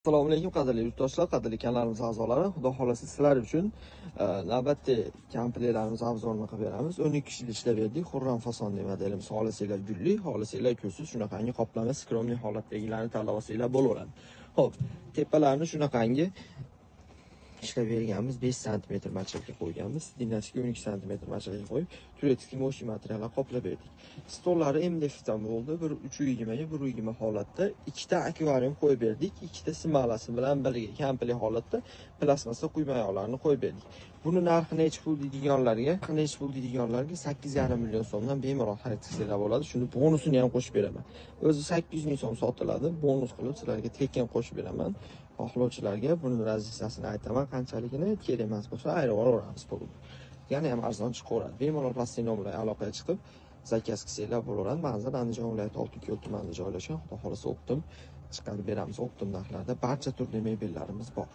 Assalomu alaykum qadrli yurtdoshlar, qadrli kanalimiz a'zolari. Xudo xolasa sizlar uchun navbatda komplektlarimiz obzorini qilib beramiz. 12 kishida ishlab berdik. Xurram fasonli modelimiz xolisanglar gulli, xolisanglar ko'siz, shunaqangi qoplama skromli holatdagilarni tanlab olsanglar bo'laveradi. Xo'p, tepalarni shunaqangi ishlab berganmiz, 5 sm machaga qo'yganmiz. Dinasiga 12 sm machaga qo'yib, turetskiy moshi materiallar qoplab berdik. Stollari MDF-dan bo'ldi. Bir 320 ga 120 holatda ikkita akvarium qo'yib berdik. Ikkita simalasi bilan birga komplekt holatda plastmassa quymayoqlarni qo'yib berdik. Buni narxi necha pul deydiganlarga, 8,5 million so'mdan bemalol xarid qilsanglar bo'ladi. Shuni bonusini ham qo'shib beraman. O'zi 800 ming so'm sotiladi. Bonus qilib sizlarga tekin qo'shib beraman. Xohlovchilarga buni razisasini aytaman, qanchaligini kerak emas bo'lsa ayirib olaveramiz pulni. Yana ham arzon chiqaveradi. Bemalol plastin bilan aloqaga chiqib zakaz qilsanglar bo'laveradi. Manzil Andijon viloyati Oltiyo'l tumanida joylashgan. Xudo xolasa optim chiqarib beramiz. Optim narxlarda barcha turli mebellarimiz bor.